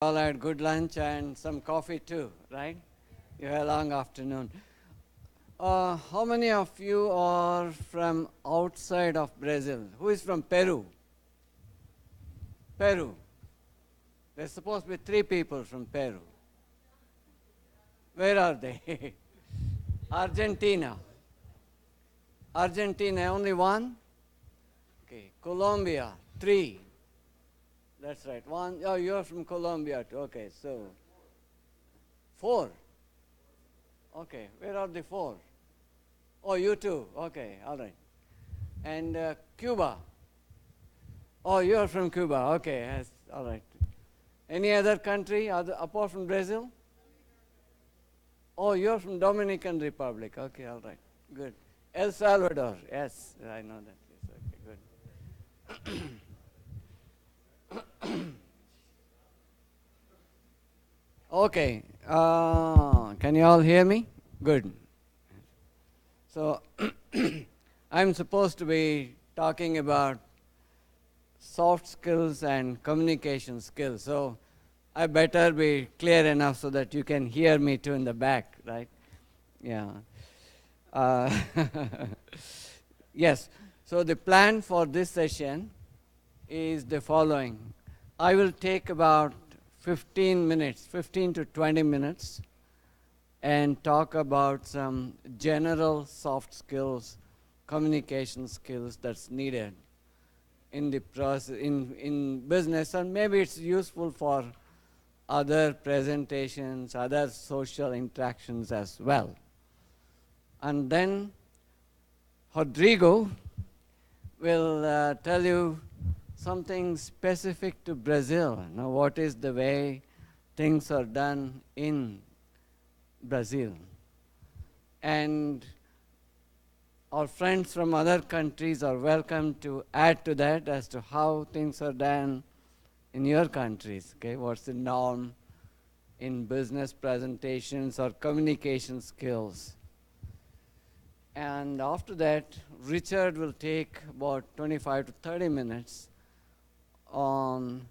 All had good lunch and some coffee too, right? You had a long afternoon. How many of you are from outside of Brazil? Who is from Peru? Peru. There's supposed to be 3 people from Peru. Where are they? Argentina. Argentina, only 1? Okay. Colombia, 3. That's right. 1. Oh, you're from Colombia too. Okay, so 4. Okay, where are the 4? Oh, you too. Okay, all right. And Cuba. Oh, you're from Cuba. Okay, yes, all right. Any other country apart from Brazil? Oh, you're from Dominican Republic. Okay, all right. Good. El Salvador. Yes, I know that. Yes, okay, good. Okay, can you all hear me? Good. So, I'm supposed to be talking about soft skills and communication skills. So, I better be clear enough so that you can hear me too in the back, right? Yeah. Yes. So, the plan for this session is the following. I will take about 15 to 20 minutes and talk about some general soft skills, communication skills that's needed in the process, in business, and maybe it's useful for other presentations, other social interactions as well. And then Rodrigo will tell you something specific to Brazil. Now, what is the way things are done in Brazil? And our friends from other countries are welcome to add to that as to how things are done in your countries. Okay, what's the norm in business presentations or communication skills? And after that, Richard will take about 25 to 30 minutes on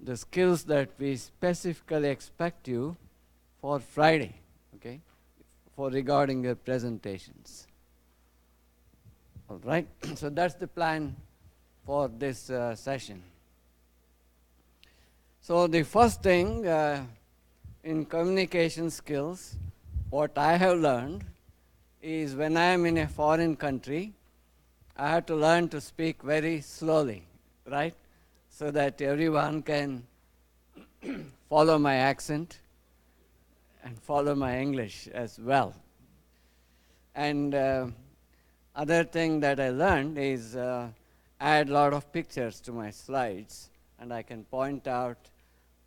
the skills that we specifically expect you for Friday, okay, for regarding your presentations. All right, so that's the plan for this session. So the first thing in communication skills, what I have learned is when I am in a foreign country, I have to learn to speak very slowly, right? So that everyone can follow my accent and follow my English as well. And other thing that I learned is add a lot of pictures to my slides, and I can point out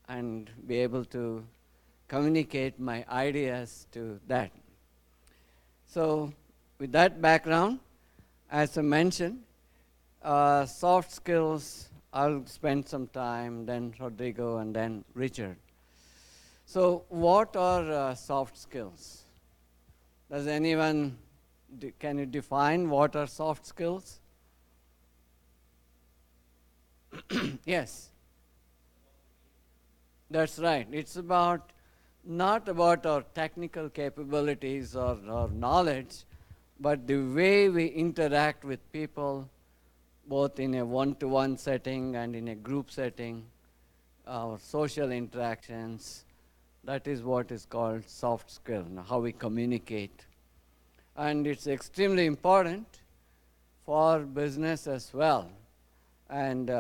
and be able to communicate my ideas to that. So with that background, as I mentioned, soft skills, I'll spend some time, then Rodrigo, and then Richard. So what are soft skills? Does anyone, can you define what are soft skills? Yes. That's right. It's about, not about our technical capabilities or knowledge, but the way we interact with people, both in a one-to-one setting and in a group setting, our social interactions. That is what is called soft skill, how we communicate. And it's extremely important for business as well. And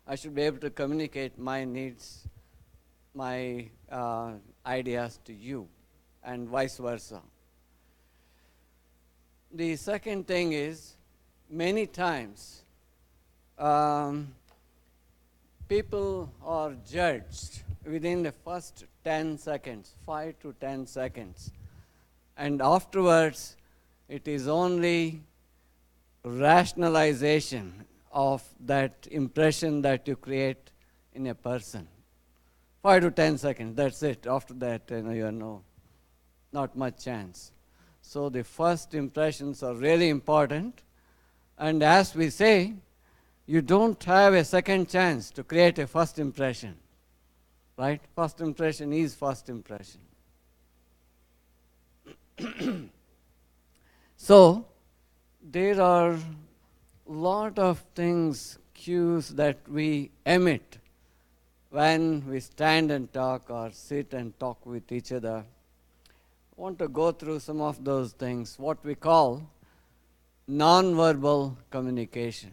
I should be able to communicate my needs, my ideas to you, and vice versa. The second thing is, many times, people are judged within the first 10 seconds, 5 to 10 seconds. And afterwards, it is only rationalization of that impression that you create in a person. 5 to 10 seconds, that's it. After that, you have not much chance. So the first impressions are really important. And as we say, you don't have a second chance to create a first impression, right? First impression is first impression. So, there are a lot of things, cues that we emit when we stand and talk or sit and talk with each other. I want to go through some of those things, what we call nonverbal communication.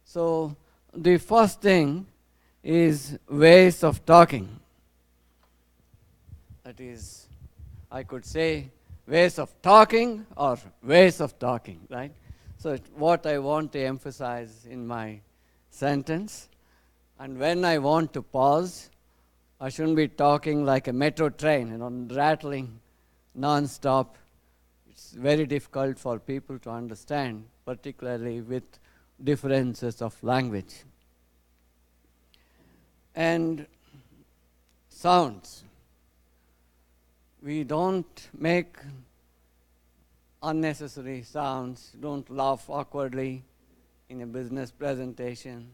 So, the first thing is ways of talking. That is, I could say ways of talking or ways of talking, right? So, what I want to emphasize in my sentence, and when I want to pause, I shouldn't be talking like a metro train, rattling non-stop. It's very difficult for people to understand, particularly with differences of language. And sounds. We don't make unnecessary sounds, don't laugh awkwardly in a business presentation.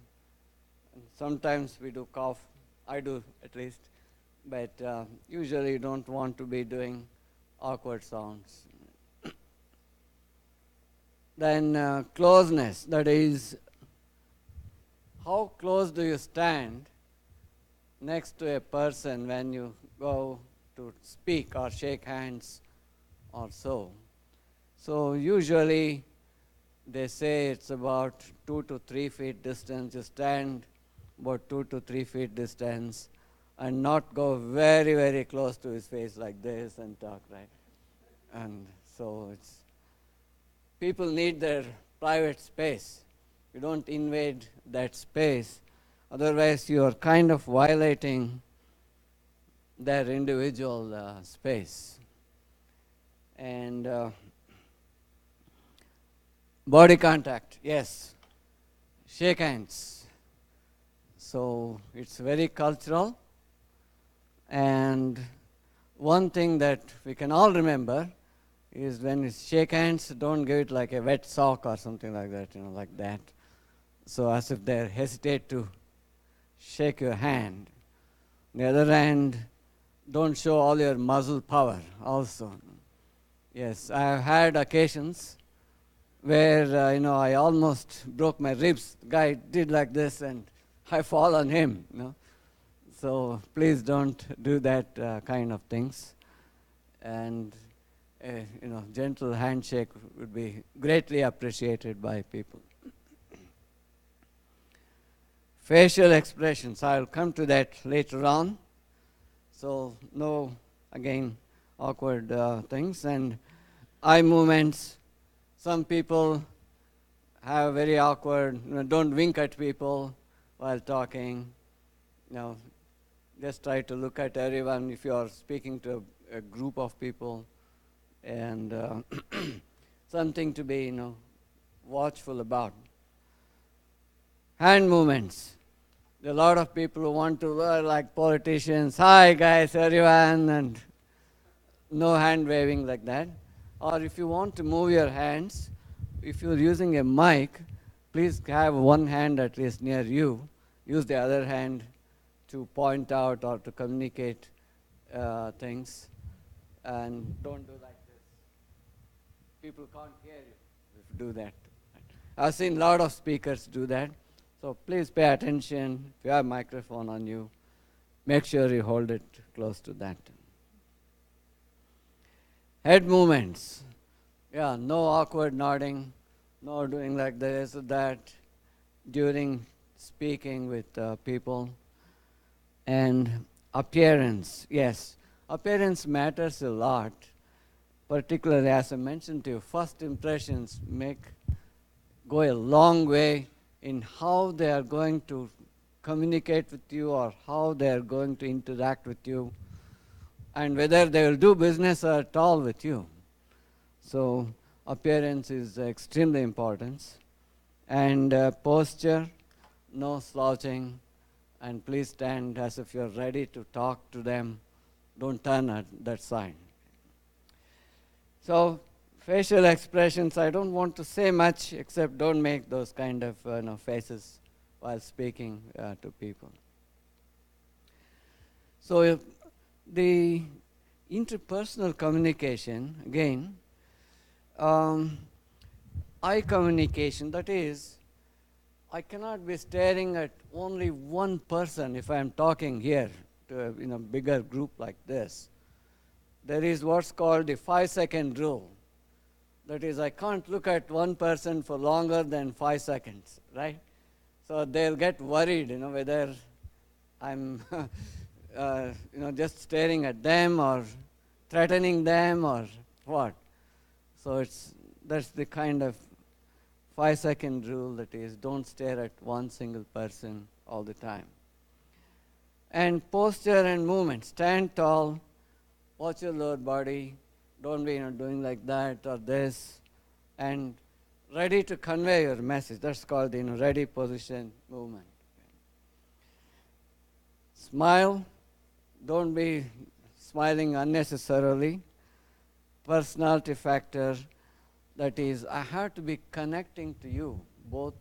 And sometimes we do cough, I do at least, but usually you don't want to be doing awkward sounds. Then closeness, that is, how close do you stand next to a person when you go to speak or shake hands or so. So usually they say it's about 2 to 3 feet distance. You stand about 2 to 3 feet distance and not go very, very close to his face like this and talk, right? And so people need their private space. You don't invade that space. Otherwise, you are kind of violating their individual space. And body contact, yes. Shake hands. So it's very cultural. And one thing that we can all remember is when you shake hands, don't give it like a wet sock or something like that, like that. So as if they hesitate to shake your hand. On the other hand, don't show all your muscle power also. Yes, I have had occasions where, I almost broke my ribs. The guy did like this and I fall on him, So please don't do that kind of things. And, gentle handshake would be greatly appreciated by people. Facial expressions, I'll come to that later on. So no, again, awkward things. And eye movements, some people have very awkward, don't wink at people while talking. Just try to look at everyone if you are speaking to a group of people. And something to be, watchful about. Hand movements. There are a lot of people who want to look like politicians. Hi guys, everyone, and no hand waving like that. Or if you want to move your hands, if you're using a mic, please have one hand at least near you. Use the other hand to point out or to communicate things. And don't do like this. People can't hear you if you do that. I've seen a lot of speakers do that. So please pay attention. If you have a microphone on you, make sure you hold it close to that. Head movements. Yeah, no awkward nodding, no doing like this or that during speaking with people. And appearance, yes. Appearance matters a lot, particularly as I mentioned to you, first impressions go a long way in how they are going to communicate with you or how they are going to interact with you and whether they will do business at all with you. So appearance is extremely important. And posture, no slouching, and please stand as if you're ready to talk to them. Don't turn at that side. So facial expressions, I don't want to say much except don't make those kind of faces while speaking to people. So the interpersonal communication, again, eye communication, that is, I cannot be staring at only one person if I am talking here to a bigger group like this. There is what's called the 5-second rule. That is, I can't look at one person for longer than 5 seconds, right? So they'll get worried, whether I'm just staring at them or threatening them or what. So that's the kind of 5-second rule, that is, don't stare at one single person all the time. And posture and movement. Stand tall, watch your lower body, don't be doing like that or this, and ready to convey your message. That's called ready position movement. Smile, don't be smiling unnecessarily. Personality factor, that is, I have to be connecting to you both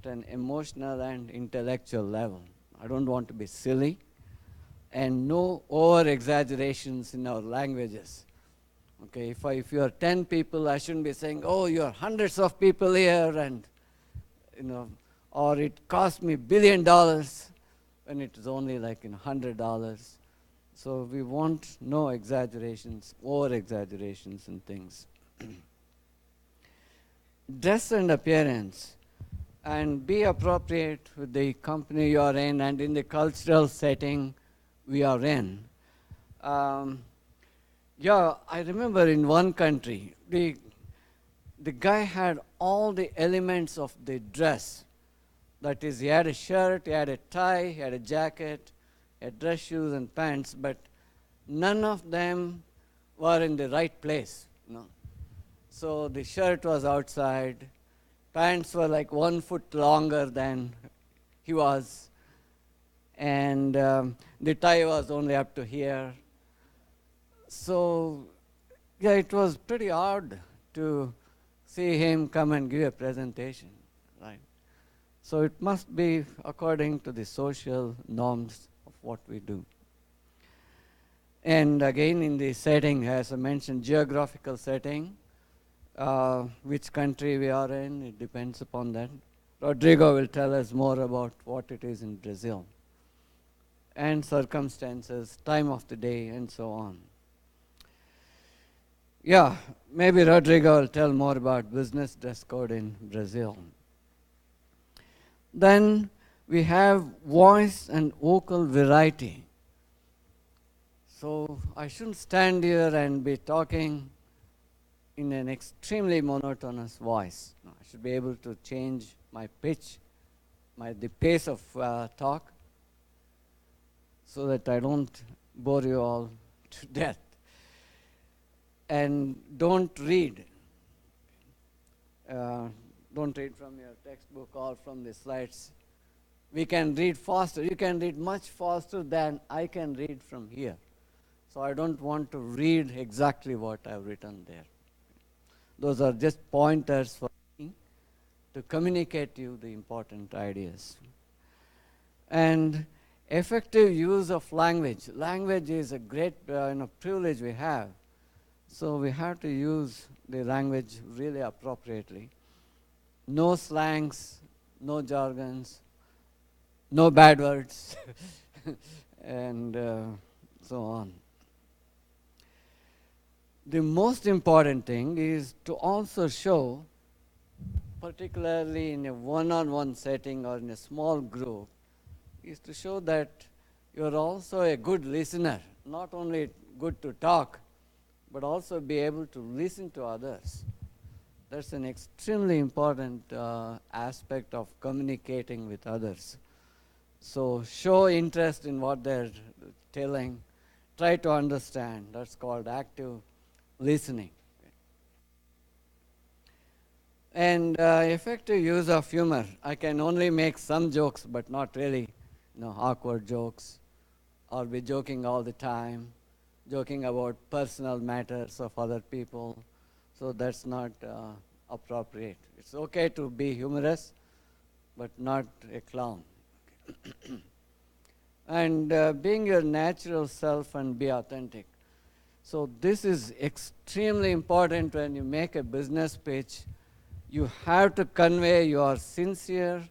at an emotional and intellectual level. I don't want to be silly, and no over-exaggerations in our languages. Okay, if you are 10 people, I shouldn't be saying, oh, you are hundreds of people here, and or it cost me $1 billion when it is only like $100. So we want no exaggerations, over-exaggerations in things. Dress and appearance, and be appropriate with the company you are in and in the cultural setting we are in. I remember in one country, the guy had all the elements of the dress. That is, he had a shirt, he had a tie, he had a jacket, he had dress shoes and pants, but none of them were in the right place. So the shirt was outside, pants were like 1 foot longer than he was, and the tie was only up to here. So, it was pretty odd to see him come and give a presentation, right? So it must be according to the social norms of what we do. And again, in the setting, as I mentioned, geographical setting, which country we are in, it depends upon that. Rodrigo will tell us more about what it is in Brazil, and circumstances, time of the day, and so on. Maybe Rodrigo will tell more about business dress code in Brazil. Then we have voice and vocal variety. So I shouldn't stand here and be talking in an extremely monotonous voice. I should be able to change my pitch, the pace of talk, so that I don't bore you all to death. And don't read. Don't read from your textbook or from the slides. We can read faster. You can read much faster than I can read from here. So I don't want to read exactly what I've written there. Those are just pointers for me to communicate to you the important ideas. And effective use of language. Language is a great privilege we have. So we have to use the language really appropriately. No slangs, no jargons, no bad words, and so on. The most important thing is to also show, particularly in a one-on-one setting or in a small group, is to show that you're also a good listener, not only good to talk, but also be able to listen to others. That's an extremely important aspect of communicating with others. So show interest in what they're telling. Try to understand. That's called active listening. And effective use of humor. I can only make some jokes, but not really awkward jokes, or be joking all the time, joking about personal matters of other people. So that's not appropriate. It's okay to be humorous, but not a clown. And being your natural self and be authentic. So this is extremely important when you make a business pitch. You have to convey you are sincere,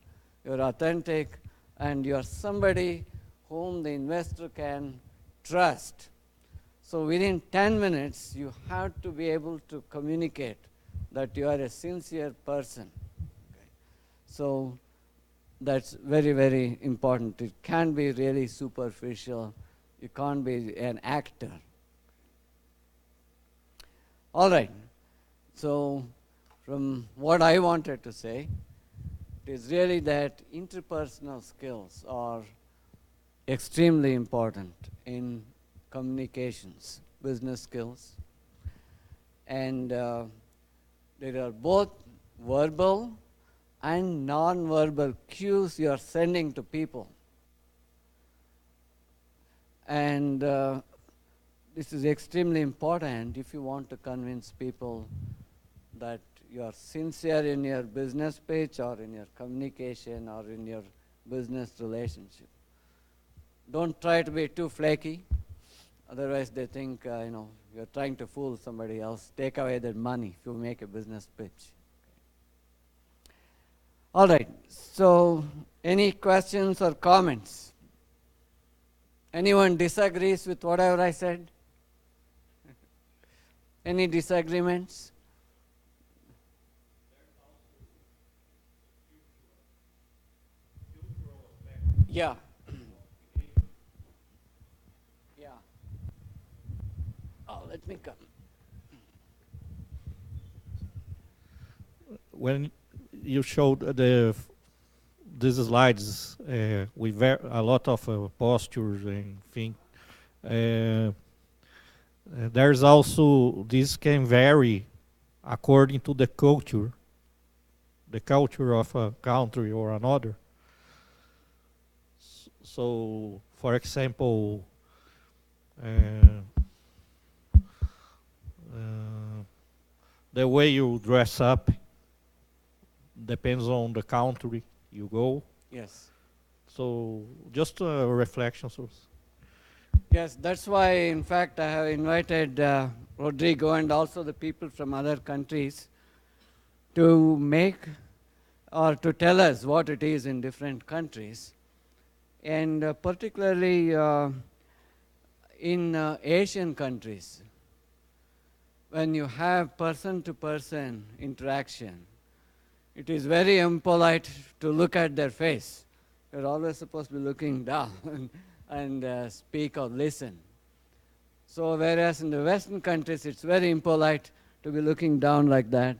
you're authentic, and you're somebody whom the investor can trust. So within 10 minutes, you have to be able to communicate that you are a sincere person. Okay. So that's very, very important. It can't be really superficial. You can't be an actor. All right. So from what I wanted to say, it is really that interpersonal skills are extremely important in communications, business skills. And there are both verbal and non-verbal cues you are sending to people. And this is extremely important if you want to convince people that you are sincere in your business pitch or in your communication or in your business relationship. Don't try to be too flaky. Otherwise, they think you're trying to fool somebody else. Take away their money if you make a business pitch. All right. So, any questions or comments? Anyone disagrees with whatever I said? Any disagreements? Yeah. Yeah. Oh, let me come. When you showed these slides with a lot of postures and things, there's also, this can vary according to the culture of a country or another. So, for example, the way you dress up depends on the country you go. Yes. So, just a reflection. Yes, that's why, in fact, I have invited Rodrigo and also the people from other countries to make or to tell us what it is in different countries. And particularly in Asian countries, when you have person-to-person interaction, it is very impolite to look at their face. You're always supposed to be looking down and speak or listen. So whereas in the Western countries, it's very impolite to be looking down like that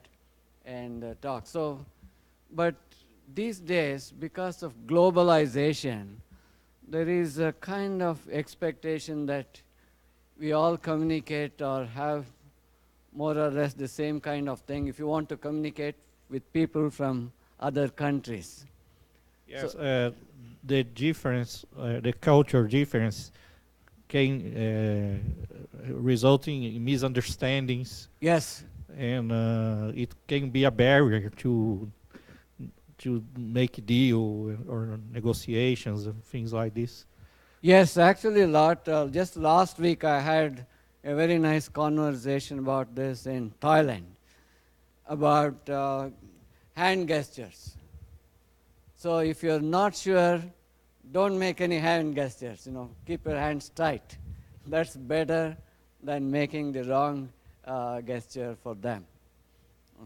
and talk. So, but these days, because of globalization, there is a kind of expectation that we all communicate or have more or less the same kind of thing if you want to communicate with people from other countries. Yes, so, the difference, the culture difference can result in misunderstandings. Yes. And it can be a barrier to make deal or negotiations and things like this. Yes, actually a lot. Just last week I had a very nice conversation about this in Thailand, about hand gestures. So if you're not sure, don't make any hand gestures, keep your hands tight. That's better than making the wrong gesture for them.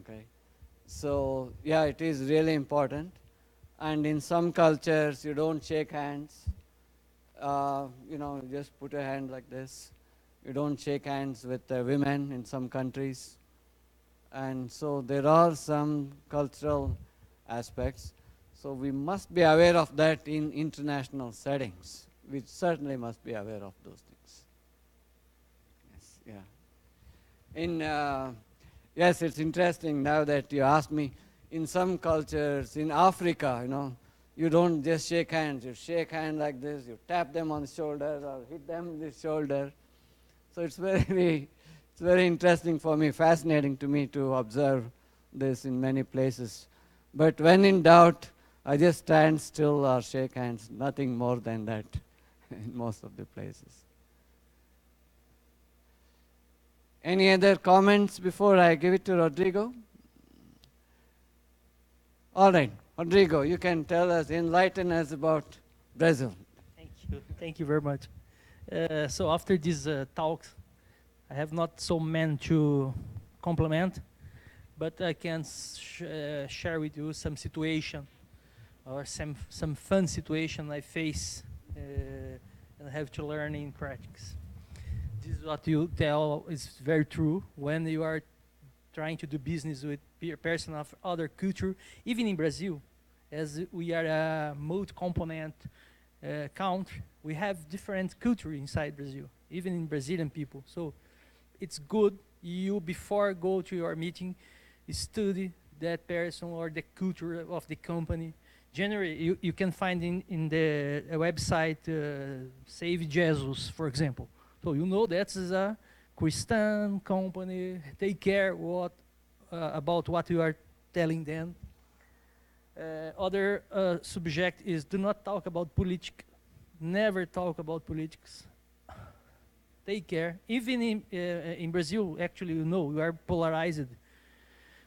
Okay. So yeah, it is really important. And in some cultures, you don't shake hands. Just put a hand like this. You don't shake hands with women in some countries. And so there are some cultural aspects. So we must be aware of that in international settings. We certainly must be aware of those things. Yes, yeah. Yes, it's interesting now that you asked me. In some cultures, in Africa, you don't just shake hands. You shake hands like this. You tap them on the shoulder or hit them on the shoulder. So it's very It's very interesting for me, fascinating to me to observe this in many places. But when in doubt, I just stand still or shake hands, nothing more than that in most of the places. Any other comments before I give it to Rodrigo? All right, Rodrigo, you can tell us, enlighten us about Brazil. Thank you very much. So after this talk, I have not so many to complement, but I can share with you some situation or some fun situation I face and have to learn in practice. This is what you tell is very true when you are trying to do business with a person of other culture, even in Brazil, as we are a multi-component country, we have different culture inside Brazil, even in Brazilian people. So it's good you, before go to your meeting, study that person or the culture of the company. Generally, you can find in the website Save Jesus, for example. So you know that is a Christian company. Take care about what you are telling them. Other subject is do not talk about politics. Never talk about politics. Take care. Even in Brazil, actually, you know, you are polarized.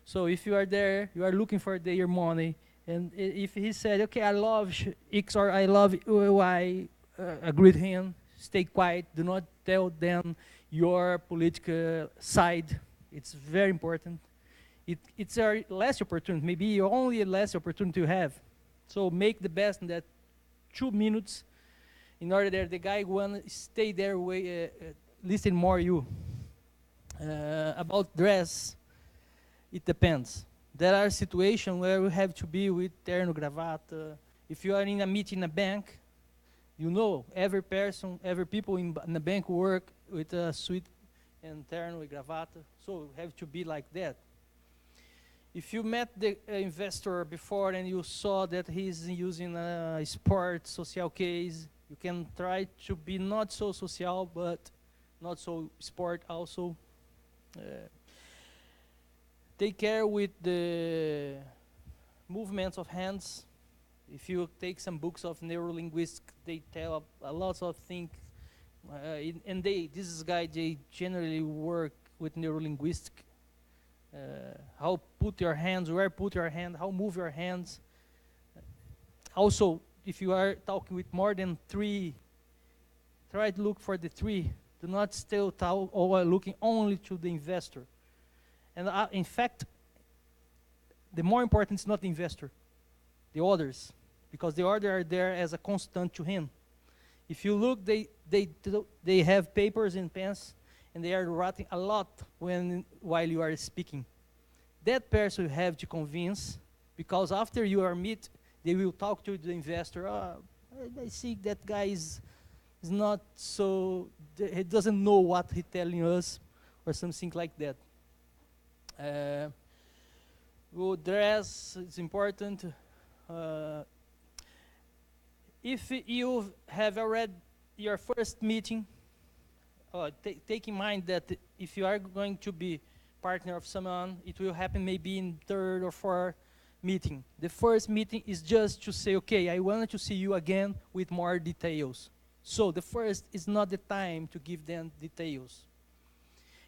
So if you are there, you are looking for their money, and if he said, okay, I love X or I love Y, agree with him, stay quiet, do not tell them your political side. It's very important. It's a less opportunity, maybe only less opportunity you have. So make the best in that 2 minutes in order that the guy will stay there, listen more you. About dress, it depends. There are situations where you have to be with terno, gravata. If you are in a meeting in a bank, you know every people in the bank work with a suit and terno and gravata, so you have to be like that. If you met the investor before and you saw that he's using a sport social case, you can try to be not so social, but not so sport also. Take care with the movements of hands. If you take some books of neurolinguistics, they tell a lot of things. And this guy, they generally work with neurolinguistics. How put your hands, where put your hand, how move your hands. Also, if you are talking with more than 3, try to look for the 3. Do not still talk or looking only to the investor. And in fact, the more important is not the investor, the others, because the others are there as a constant to him. If you look, they have papers and pens, and they are writing a lot while you are speaking. That person you have to convince, because after you are meet, they will talk to the investor. I see that guy is not so, he doesn't know what he's telling us, or something like that. Dress is important. If you have already your first meeting, take in mind that if you are going to be partner of someone, it will happen maybe in 3rd or 4th meeting. The first meeting is just to say, okay, I want to see you again with more details. So the first is not the time to give them details.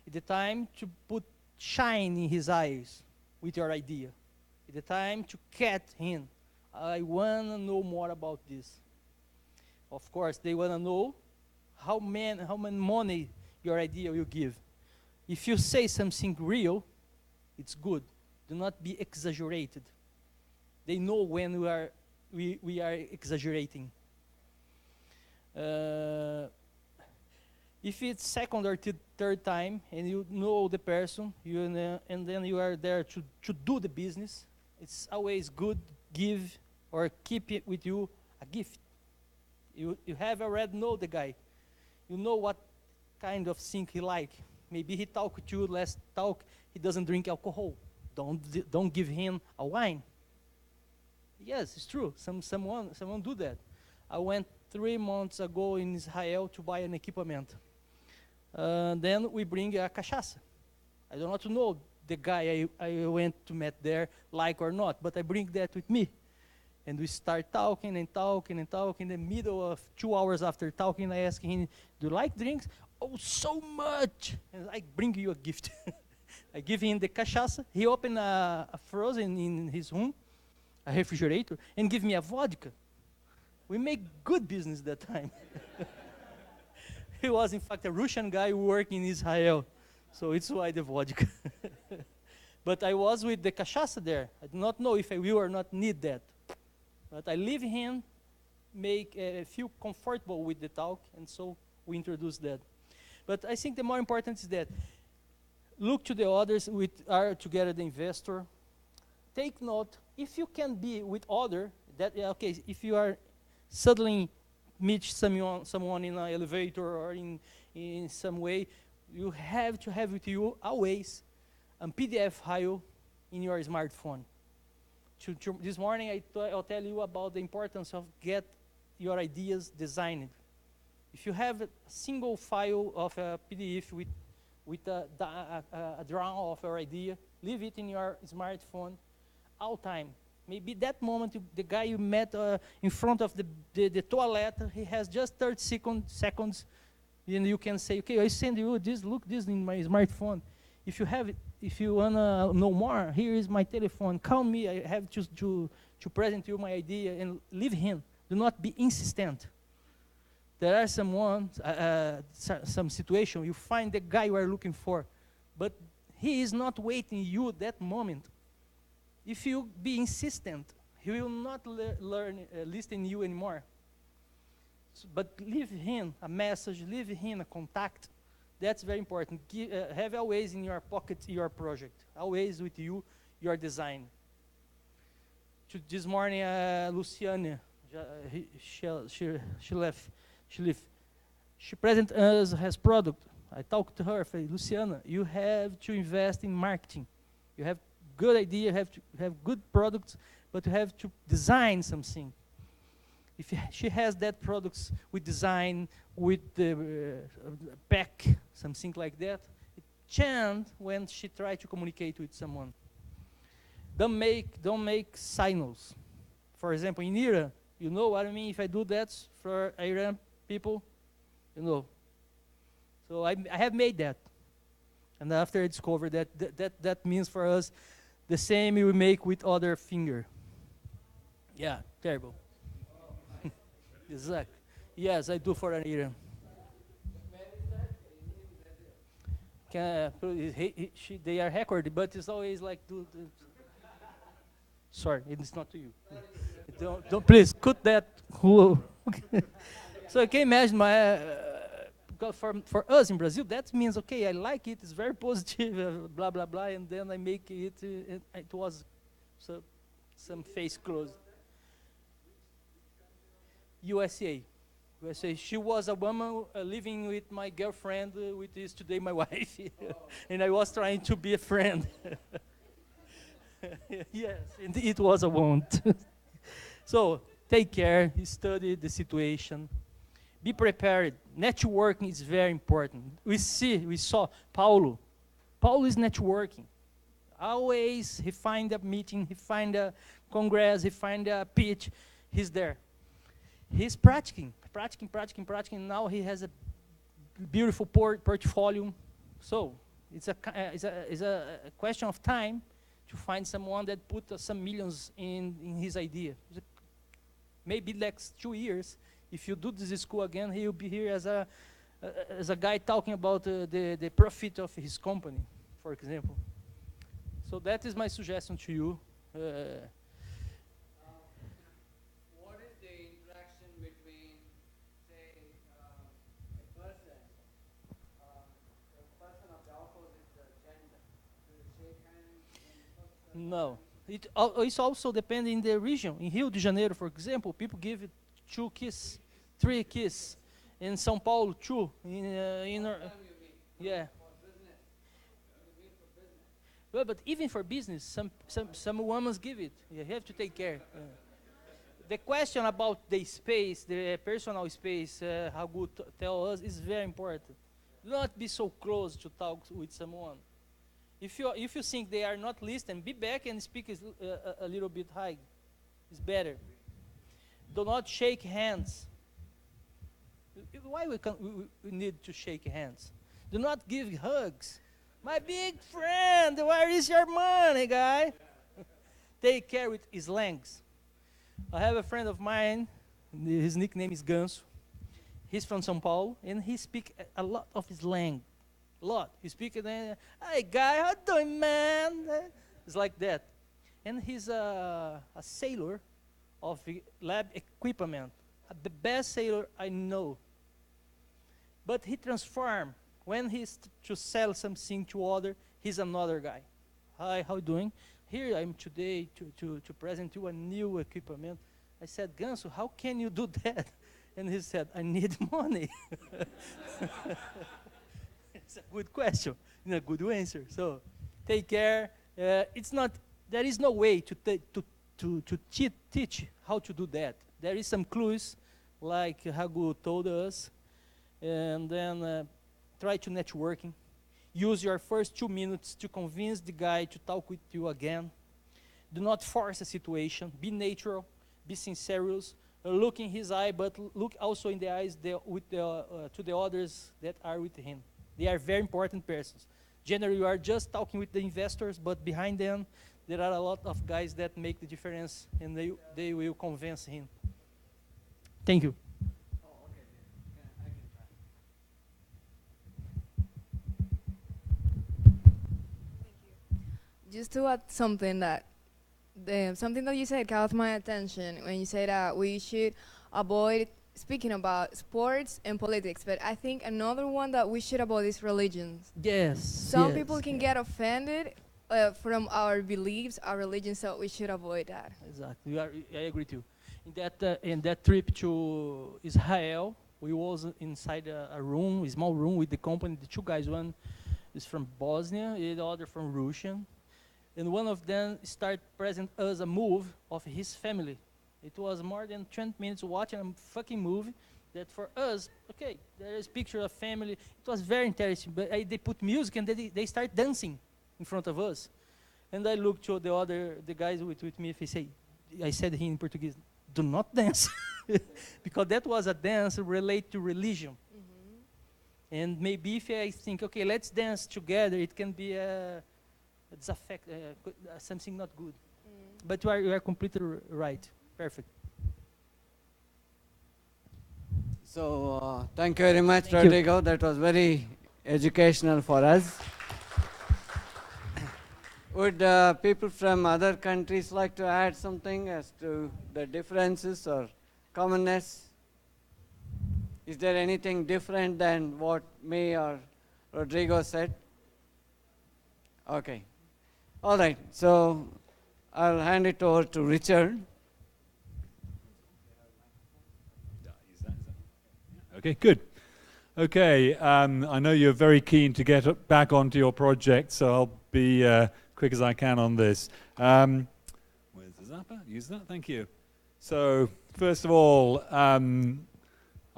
It's the time to put shine in his eyes with your idea. It's the time to catch him. I want to know more about this. Of course, they want to know how much money your idea will give. If you say something real, it's good. Do not be exaggerated. They know when we are exaggerating. If it's second or third time and you know the person, and then you are there to do the business, it's always good give or keep it with you a gift. You have already know the guy. You know what kind of thing he like. Maybe he talk with you, less talk, he doesn't drink alcohol. Don't give him a wine. Yes, it's true. Someone do that. I went 3 months ago in Israel to buy an equipment. Then we bring a cachaça. I don't want to know the guy I went to meet there, like or not, but I bring that with me. And we start talking and talking and talking. In the middle of 2 hours after talking, I ask him, do you like drinks? Oh, so much. And I bring you a gift. I give him the cachaça. He opened a frozen in his room, a refrigerator, and give me a vodka. We make good business that time. He was, in fact, a Russian guy working in Israel. So it's why the vodka. But I was with the cachaça there. I do not know if I will or not need that. But I leave him, feel comfortable with the talk, and so we introduce that. But I think the more important is that look to the others are together the investor. Take note, if you can be with other, okay, if you are suddenly meet someone in an elevator or in some way, you have to have with you always a PDF file in your smartphone. This morning I'll tell you about the importance of get your ideas designed. If you have a single file of a PDF with a drawing of your idea, leave it in your smartphone all time. Maybe that moment the guy you met in front of the toilet, he has just 30 seconds, and you can say, okay, I send you this, look this in my smartphone. If you have it, if you wanna know more, here is my telephone. Call me. I have to present you my idea, and leave him. Do not be insistent. There are some situation you find the guy you are looking for, but he is not waiting you that moment. If you be insistent, he will not listen to you anymore. But leave him a message, leave him a contact. That's very important. Have always in your pocket your project, always with you, your design. This morning, Luciana, she left. She presented us as product. I talked to her, I said, Luciana, you have to invest in marketing. You have good idea, you have to have good products, but you have to design something. If she has that products with design, with the pack, something like that, it changed when she tried to communicate with someone. Don't make signals. For example, in Iran, you know what I mean? If I do that for Iran people, you know. So I have made that. And after I discovered that means for us the same we make with other finger. Yeah, terrible. Exactly. Yes, I do for an Iran. They are recorded, but it's always like sorry, it's not to you. Don't please cut that. So I can imagine for us in Brazil, that means okay. I like it. It's very positive. Blah blah blah, and then I make it. It was some face closed. USA. She was a woman living with my girlfriend, which is today my wife, and I was trying to be a friend. Yes, and it was a want. So take care, study the situation, be prepared. Networking is very important. We saw Paulo. Paulo is networking. Always he find a meeting, he find a congress, he find a pitch, he's there. He's practicing. Now he has a beautiful portfolio. So it's a question of time to find someone that put some millions in his idea. Maybe next 2 years, if you do this school again, he will be here as a guy talking about the profit of his company, for example. So that is my suggestion to you. No. It's also depending in the region. In Rio de Janeiro, for example, people give 2 kiss, 3 kiss. In São Paulo, 2. Yeah. Well, but even for business, some women give it. You have to take care. The question about the space, the personal space, how good tell us, is very important. Do not be so close to talk with someone. If you think they are not listening, be back and speak a little bit high. It's better. Do not shake hands. Why we need to shake hands? Do not give hugs. My big friend, where is your money, guy? Take care with slangs. I have a friend of mine, his nickname is Ganso. He's from São Paulo, and he speaks a lot of slang. A lot. He speaks, hey guy, how you doing, man? It's like that. And he's a sailor of lab equipment. The best sailor I know. But he transformed. When he's to sell something to other, he's another guy. Hi, how you doing? Here I am today to present you a new equipment. I said, Ganso, how can you do that? And he said, I need money. It's a good question and a good answer. So take care. It's not. There is no way to teach how to do that. There is some clues, like Raghu told us, and then try to networking. Use your first 2 minutes to convince the guy to talk with you again. Do not force a situation. Be natural. Be sincere. Look in his eye, but look also in the eyes to the others that are with him. They are very important persons. Generally, you are just talking with the investors, but behind them, there are a lot of guys that make the difference, and they will convince him. Thank you. Oh, okay. Yeah, I can try. Just to add something that you said caught my attention when you said that we should avoid speaking about sports and politics, but I think another one that we should avoid is religions. Yes. Some people can get offended from our beliefs, our religion, so we should avoid that. Exactly. I agree too. In that trip to Israel, we was inside a room, a small room with the company. The two guys, one is from Bosnia, the other from Russia. And one of them started presenting us a move of his family. It was more than 20 minutes watching a fucking movie that for us, okay, there is picture of family. It was very interesting, but they put music and they start dancing in front of us. And I looked to the guys with me, I said him in Portuguese, do not dance. Because that was a dance related to religion. Mm-hmm. And maybe if I think, okay, let's dance together, it can be something not good. Mm. But you are completely right. Perfect. So thank you very much, Thank you. Rodrigo. That was very educational for us. Would people from other countries like to add something as to the differences or commonness? Is there anything different than what me or Rodrigo said? Okay. All right. So I'll hand it over to Richard. Okay, good. Okay, I know you're very keen to get back onto your project, so I'll be quick as I can on this. Where's the zapper? Use that, thank you. So, first of all,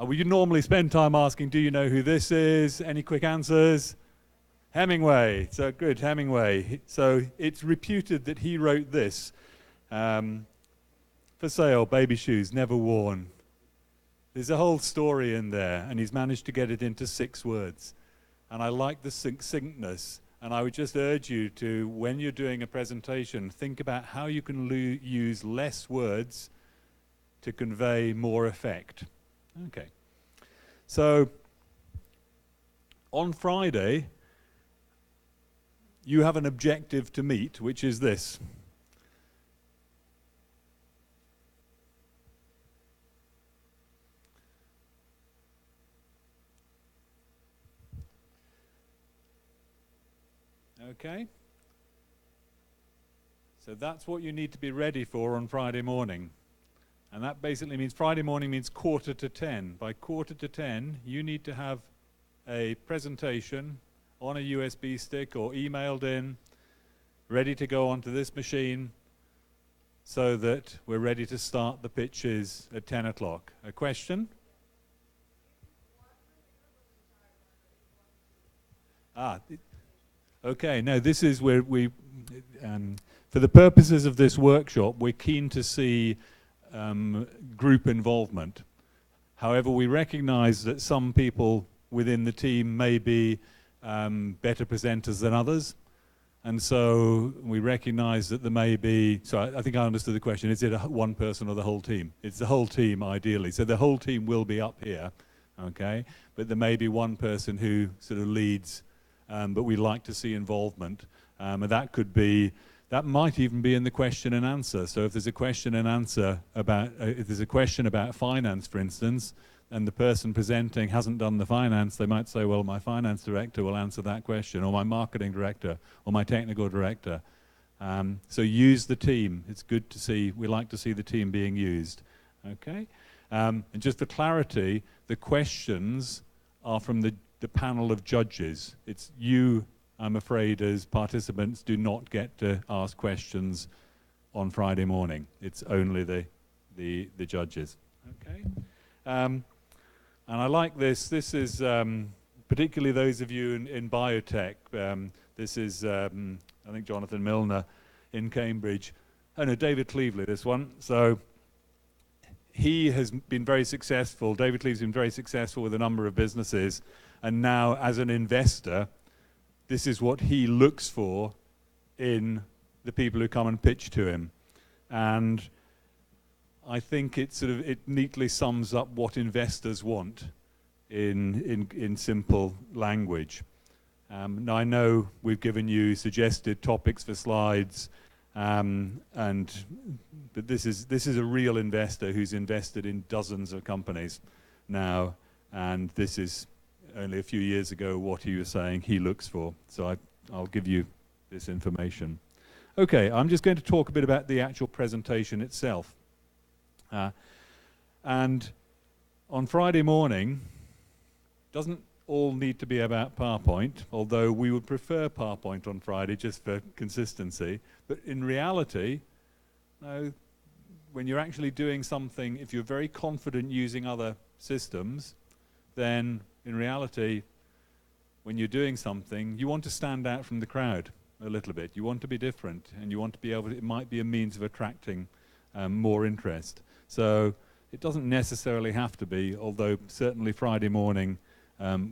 we normally spend time asking, do you know who this is? Any quick answers? Hemingway. So, good, Hemingway. So, it's reputed that he wrote this. For sale, baby shoes, never worn. There's a whole story in there, and he's managed to get it into 6 words. And I like the succinctness. And I would just urge you to, when you're doing a presentation, think about how you can use less words to convey more effect. Okay. So, on Friday, you have an objective to meet, which is this. Okay? So that's what you need to be ready for on Friday morning. And that basically means Friday morning means 9:45. By 9:45, you need to have a presentation on a USB stick or emailed in, ready to go onto this machine so that we're ready to start the pitches at 10 o'clock. A question? Okay, no, this is where we, for the purposes of this workshop, we're keen to see group involvement. However, we recognize that some people within the team may be better presenters than others. And so we recognize that there may be, so I think I understood the question, is it one person or the whole team? It's the whole team, ideally. So the whole team will be up here, okay? But there may be one person who sort of leads, but we like to see involvement. And that could be, that might even be in the question and answer. So if there's a question and answer about, if there's a question about finance, for instance, and the person presenting hasn't done the finance, they might say, well, my finance director will answer that question, or my marketing director, or my technical director. So use the team. It's good to see, we like to see the team being used. Okay? And just for clarity, the questions are from the panel of judges. It's you, I'm afraid, as participants, do not get to ask questions on Friday morning. It's only the judges. Okay? And I like this. This is particularly those of you in biotech. This is, I think, Jonathan Milner in Cambridge. Oh no, David Cleveley, this one. So he has been very successful. David Cleveley's been very successful with a number of businesses. And now, as an investor, this is what he looks for in the people who come and pitch to him. And I think it neatly sums up what investors want in simple language. Now I know we've given you suggested topics for slides, but this is a real investor who's invested in dozens of companies now, and this is only a few years ago what he was saying he looks for. So I'll give you this information. Okay, I'm just going to talk a bit about the actual presentation itself. And on Friday morning, doesn't all need to be about PowerPoint, although we would prefer PowerPoint on Friday just for consistency. But in reality, no, when you're actually doing something, if you're very confident using other systems, then in reality, when you're doing something, you want to stand out from the crowd a little bit. You want to be different, and you want to be able to, it might be a means of attracting more interest. So it doesn't necessarily have to be, although certainly Friday morning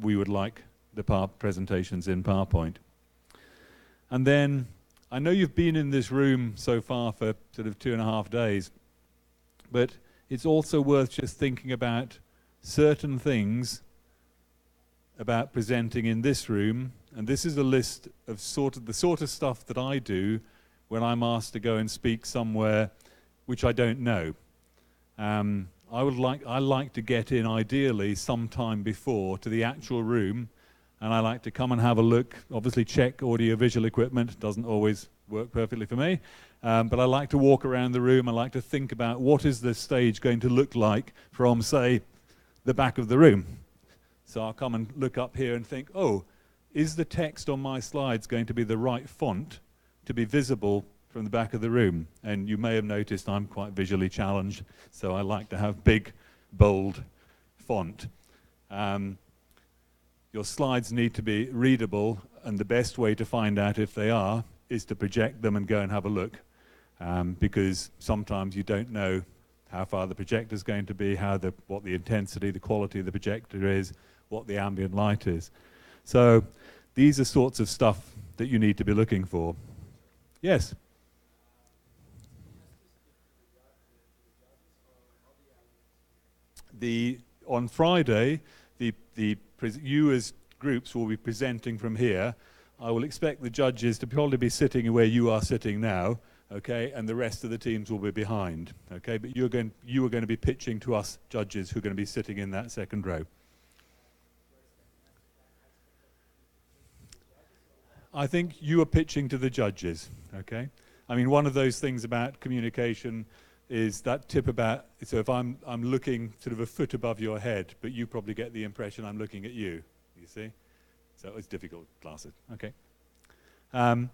we would like the presentations in PowerPoint. And then, I know you've been in this room so far for sort of 2.5 days, but it's also worth just thinking about certain things about presenting in this room, and this is a list of the sort of stuff that I do when I'm asked to go and speak somewhere which I don't know. I like to get in ideally sometime before to the actual room, and I like to come and have a look, obviously check audio-visual equipment, doesn't always work perfectly for me, but I like to walk around the room. I like to think about what is the stage going to look like from, say, the back of the room. So I'll come and look up here and think, oh, is the text on my slides going to be the right font to be visible from the back of the room? And you may have noticed I'm quite visually challenged, so I like to have big, bold font. Your slides need to be readable, and the best way to find out if they are is to project them and go and have a look, because sometimes you don't know how far the projector is going to be, what the intensity, the quality of the projector is, what the ambient light is. So these are sorts of stuff that you need to be looking for. Yes? On Friday, you as groups will be presenting from here. I will expect the judges to probably be sitting where you are sitting now, okay, and the rest of the teams will be behind, okay. But you are going to be pitching to us judges who are going to be sitting in that second row. I think you are pitching to the judges, okay. I mean, one of those things about communication is that tip about, so if I'm looking sort of a foot above your head, but you probably get the impression I'm looking at you, you see? So it's difficult classes, okay. I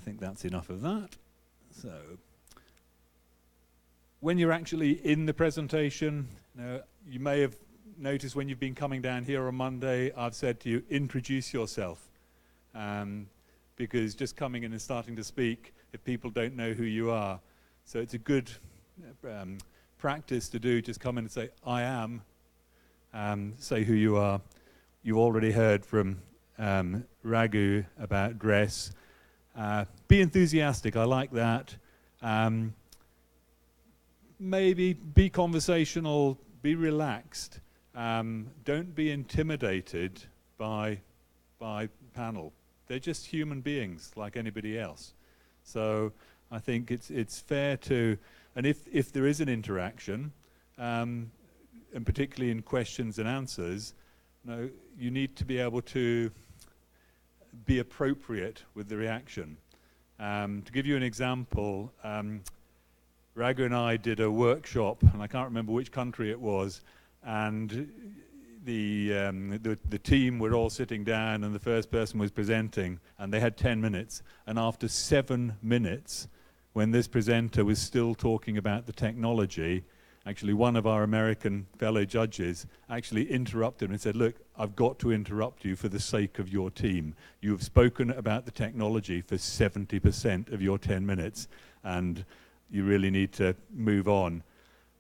think that's enough of that. So, when you're actually in the presentation, you may have notice when you've been coming down here on Monday, I've said to you, introduce yourself. Because just coming in and starting to speak, if people don't know who you are. So it's a good practice to do, just come in and say, I am, say who you are. You already heard from Raghu about dress. Be enthusiastic, I like that. Maybe be conversational, be relaxed. Don't be intimidated by panel. They're just human beings like anybody else. So I think it's fair to, and if there is an interaction, and particularly in questions and answers, you need to be able to be appropriate with the reaction. To give you an example, Raghu and I did a workshop, and I can't remember which country it was, and the team were all sitting down, and the first person was presenting, and they had 10 minutes. And after 7 minutes, when this presenter was still talking about the technology, actually one of our American fellow judges actually interrupted and said, look, I've got to interrupt you for the sake of your team. You've spoken about the technology for 70% of your 10 minutes, and you really need to move on.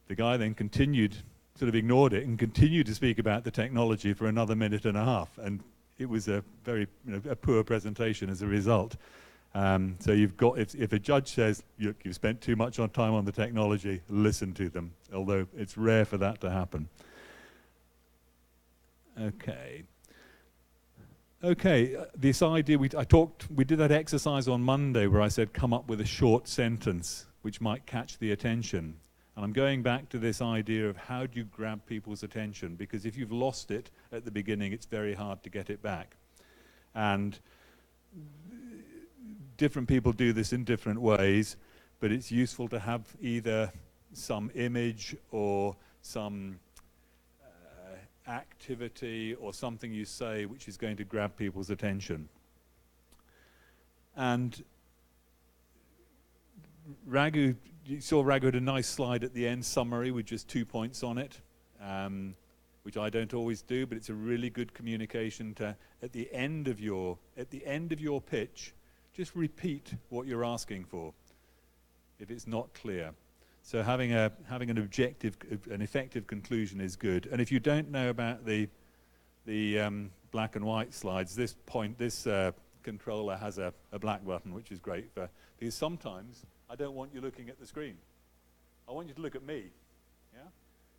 The guy then continued, sort of ignored it, and continued to speak about the technology for another minute and a half, and it was a very a poor presentation as a result. So you've got, if a judge says, you've spent too much time on the technology, listen to them, although it's rare for that to happen. Okay, this idea, we did that exercise on Monday where I said come up with a short sentence which might catch the attention. And I'm going back to this idea of how do you grab people's attention, because if you've lost it at the beginning, it's very hard to get it back. And different people do this in different ways, but it's useful to have either some image or some activity or something you say which is going to grab people's attention. And Raghu, you saw Raghu had a nice slide at the end, summary with just 2 points on it, which I don't always do, but it's a really good communication to, at the end of your pitch, just repeat what you're asking for if it's not clear. So having an objective, an effective conclusion is good. And if you don't know about the black and white slides, this controller has a black button, which is great because sometimes I don't want you looking at the screen. I want you to look at me. Yeah?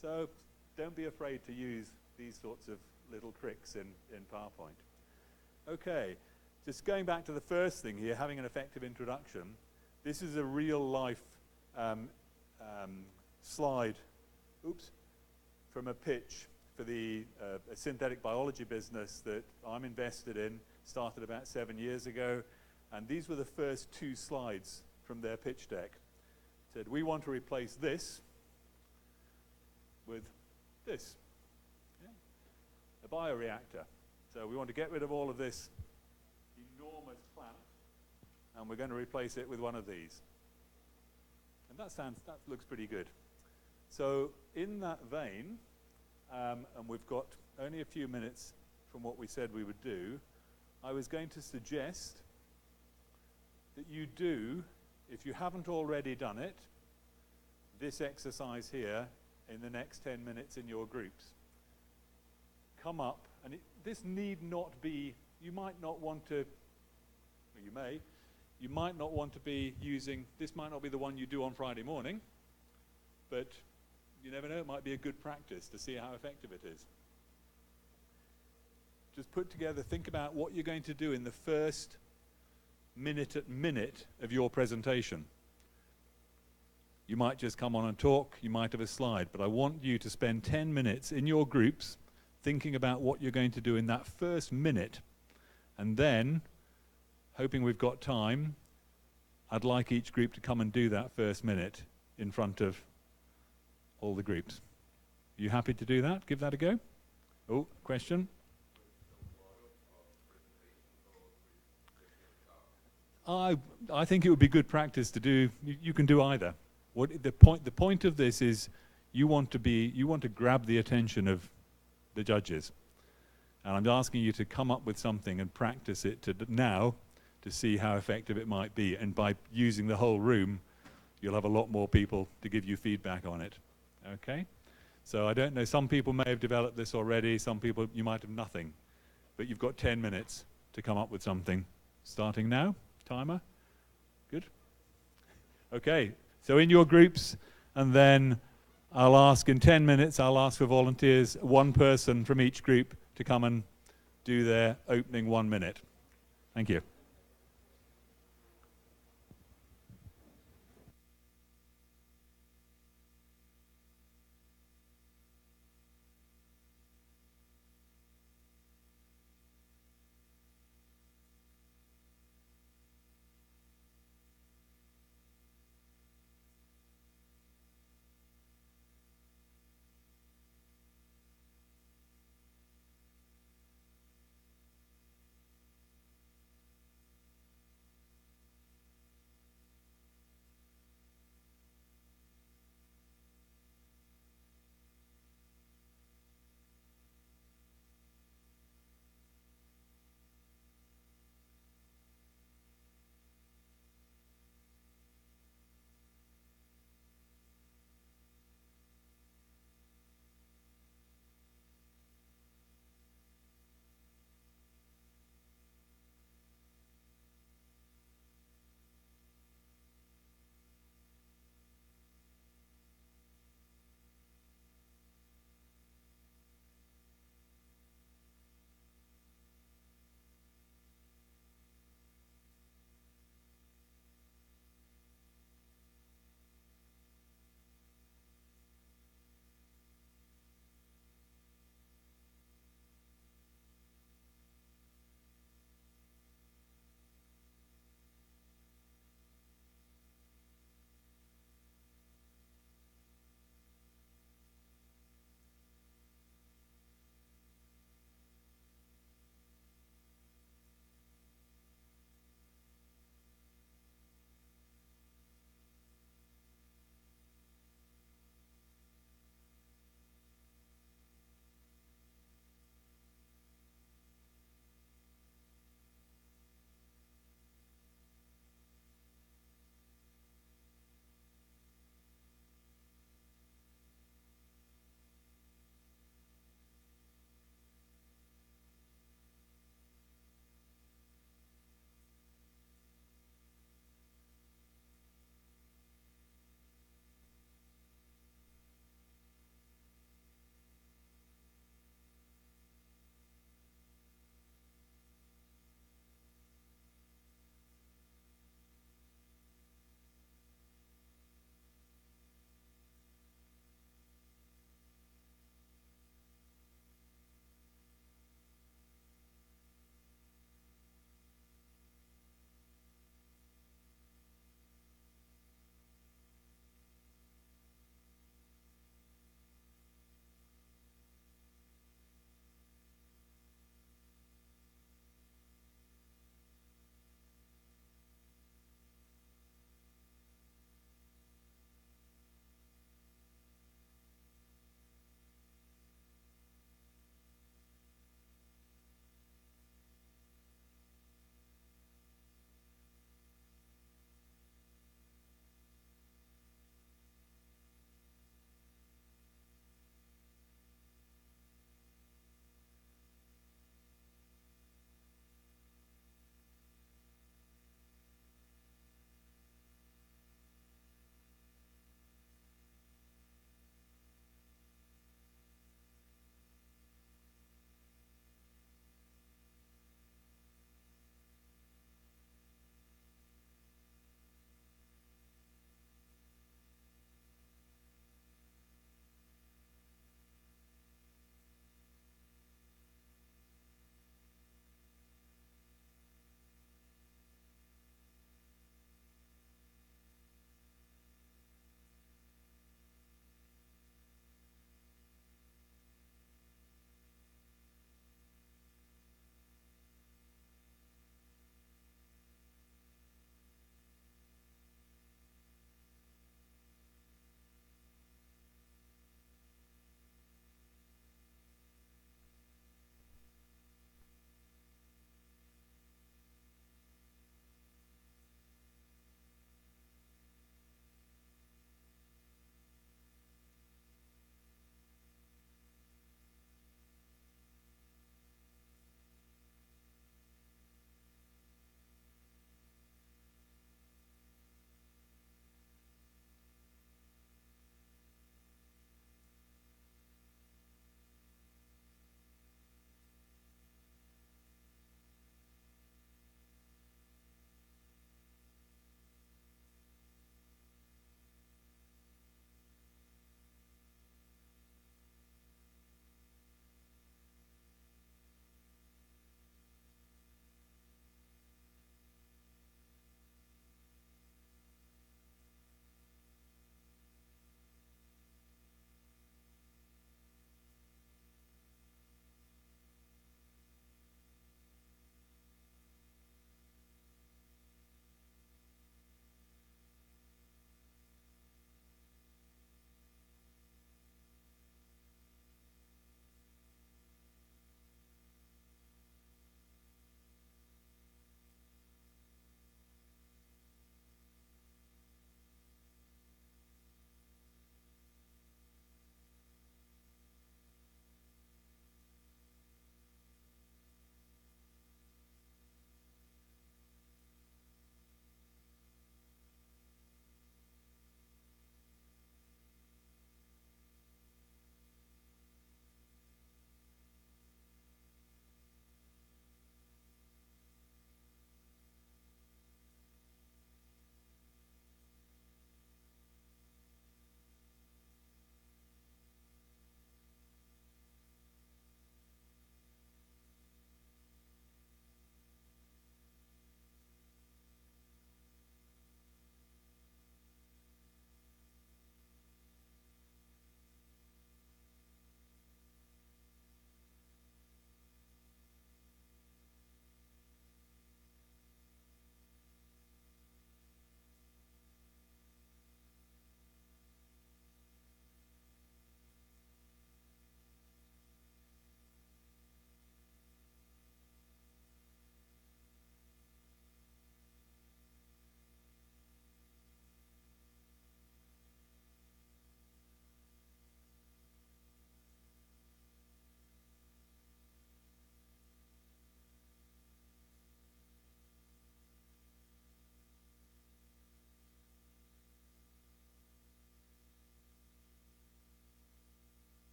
So don't be afraid to use these sorts of little tricks in PowerPoint. Okay, just going back to the first thing here, having an effective introduction. This is a real life slide, from a pitch for a synthetic biology business that I'm invested in, started about 7 years ago, and these were the first 2 slides from their pitch deck. It said, we want to replace this with this, a bioreactor. So we want to get rid of all of this enormous plant, and we're going to replace it with one of these. And that looks pretty good. So in that vein, and we've got only a few minutes from what we said we would do, I was going to suggest that you do, if you haven't already done it, this exercise here in the next 10 minutes in your groups. Come up, and this need not be, you might not want to, or you may, you might not want to be using, this might not be the one you do on Friday morning, but you never know, it might be a good practice to see how effective it is. Just put together, think about what you're going to do in the first minute of your presentation. You might just come on and talk, you might have a slide, but I want you to spend 10 minutes in your groups thinking about what you're going to do in that first minute. And then, hoping we've got time, I'd like each group to come and do that first minute in front of all the groups. Are you happy to do that? Give that a go? Oh, question? I think it would be good practice to do, you can do either. The point of this is you want to grab the attention of the judges. And I'm asking you to come up with something and practice it now to see how effective it might be. And by using the whole room, you'll have a lot more people to give you feedback on it. Okay? So I don't know, some people may have developed this already, some people, you might have nothing. But you've got 10 minutes to come up with something. Starting now, timer. Good? Okay, so in your groups, and then I'll ask in 10 minutes, I'll ask for volunteers, one person from each group to come and do their opening 1 minute. Thank you.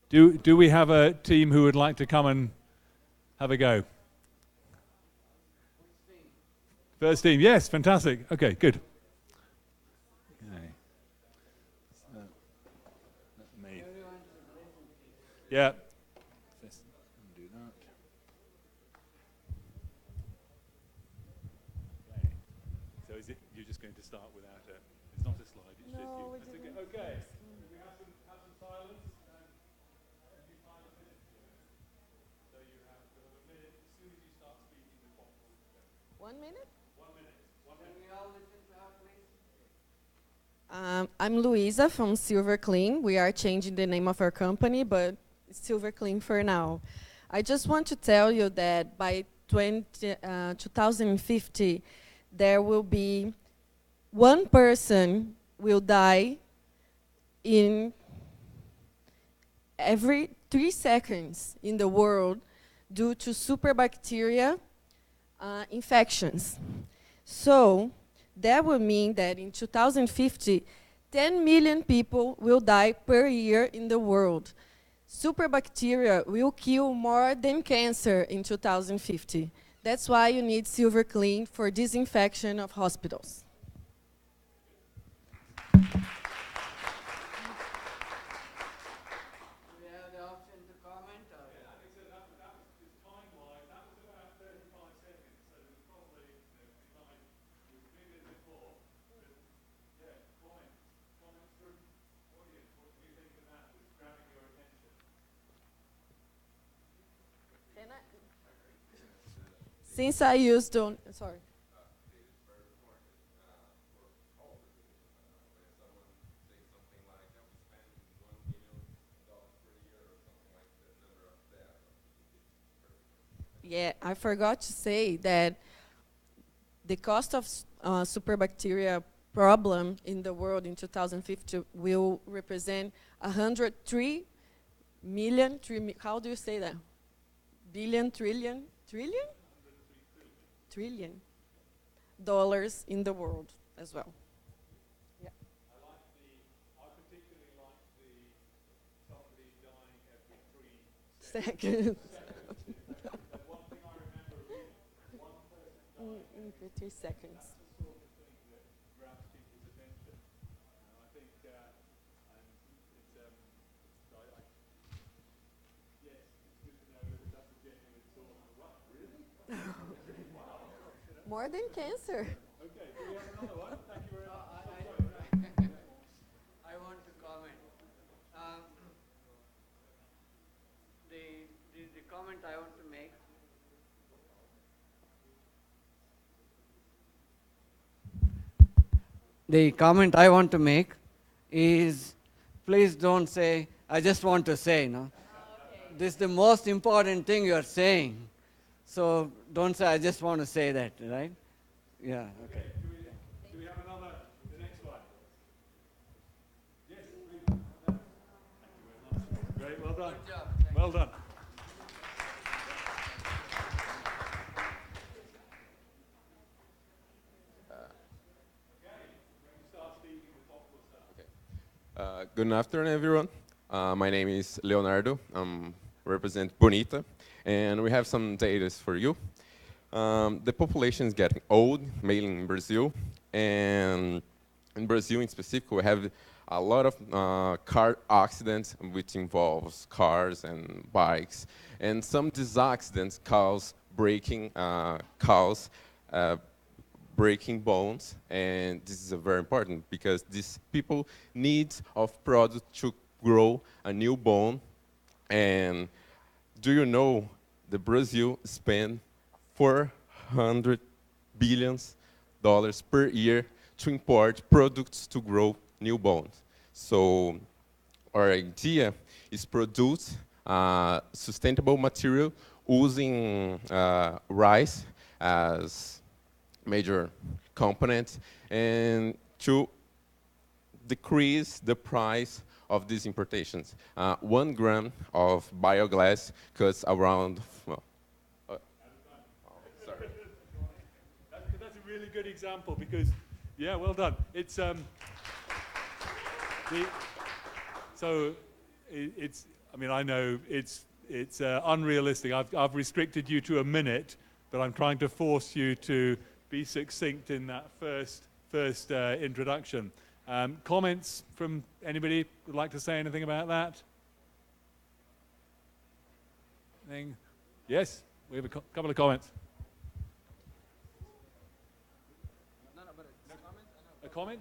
Do we have a team who would like to come and have a go? First team, yes, fantastic. Okay, good. Okay. Me. Yeah. Do that. Okay. So is it? You're just going to start without a? It's not a slide. It's just you. That's okay. Okay. Can we have some silence? And you 5 minutes to do it. So you have a minute as soon as you start speaking. The clock will go. 1 minute? 1 minute. 1 minute. Can we all listen to her, please? I'm Luisa from Silver Clean. We are changing the name of our company, but it's Silver Clean for now. I just want to tell you that by 2050, there will be one person will die in every 3 seconds in the world due to superbacteria infections. So that will mean that in 2050, 10 million people will die per year in the world. Superbacteria will kill more than cancer in 2050. That's why you need Silver Clean for disinfection of hospitals. Do we have the option to comment? Or? Yeah, I think so. That was just time-wise. That was about 35 seconds. So it was probably time was maybe a bit more. But yeah, comments from audience. What do you think of that? Was grabbing your attention? Since I used on, sorry. Yeah, I forgot to say that the cost of superbacteria problem in the world in 2050 will represent 103 million, how do you say that? Billion, trillion? Trillion dollars in the world as well. Yeah. I particularly like the somebody dying every 3 Seconds. But one thing I remember reading, one person dying For 3 seconds. that's the sort of thing that grabs people's attention. And I think, and it's, yes, it's good to know that that's a genuine sort of, what, really? More than cancer. Okay, do we have another one? Thank you very much. I want to comment. The comment I want to make. The comment I want to make is, please don't say, I just want to say, no? This is the most important thing you're saying. So don't say, I just want to say that, right? Yeah, okay. Do we have another, the next one? Yes, please. Thank you very much. Great, well done. Good job. Well done. Good afternoon, everyone. My name is Leonardo. Represent Bonita, and we have some data for you. The population is getting old, mainly in Brazil, and in Brazil in specific, we have a lot of car accidents, which involves cars and bikes, and some of these accidents cause breaking bones, and this is very important because these people need of product to grow a new bone. And do you know that Brazil spend $400 billion per year to import products to grow new bones? So our idea is produce sustainable material using rice as major component and to decrease the price of these importations. 1 gram of bioglass costs around, well, sorry. That's a really good example because, yeah, well done. It's I mean, I know it's unrealistic. I've restricted you to a minute, but I'm trying to force you to be succinct in that first introduction. Comments from anybody would like to say anything about that? Anything? Yes, we have a couple of comments. A comment?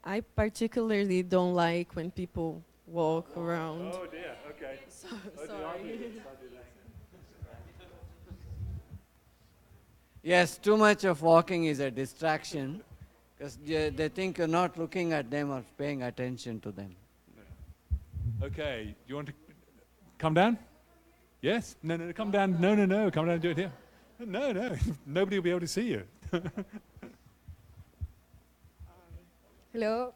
I particularly don't like when people walk around. Oh dear, okay. Sorry. Yes, too much of walking is a distraction because they think you're not looking at them or paying attention to them. Okay, do you want to come down? Yes? No, come down. No, come down and do it here. No, nobody will be able to see you. Hello.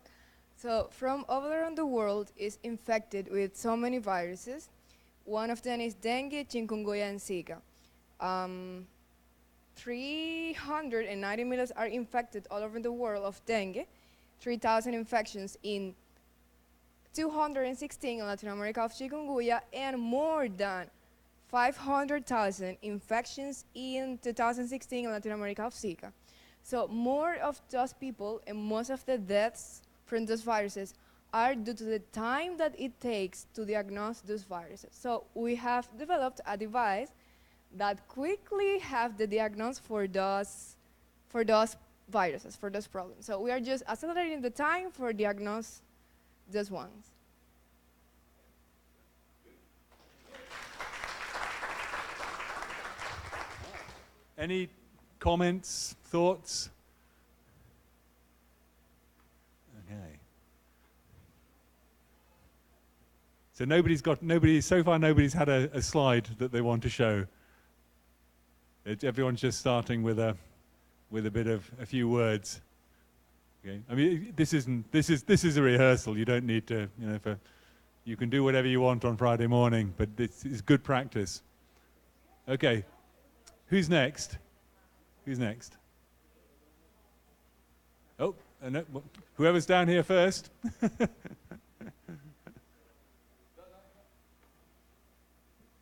So from all around the world is infected with so many viruses. One of them is dengue, chikungunya, and Zika. 390 million are infected all over the world of dengue, 3,000 infections in 216 in Latin America of chikungunya, and more than 500,000 infections in 2016 in Latin America of Zika. So more of those people and most of the deaths from those viruses are due to the time that it takes to diagnose those viruses. So we have developed a device that quickly have the diagnosis for those viruses, for those problems. So we are just accelerating the time for diagnose those ones. Any comments, thoughts? Okay. So so far nobody's had a slide that they want to show. Everyone's just starting with a few words. Okay. I mean, this is a rehearsal. You don't need to, you can do whatever you want on Friday morning, but this is good practice. Okay. Who's next? Oh, no, whoever's down here first.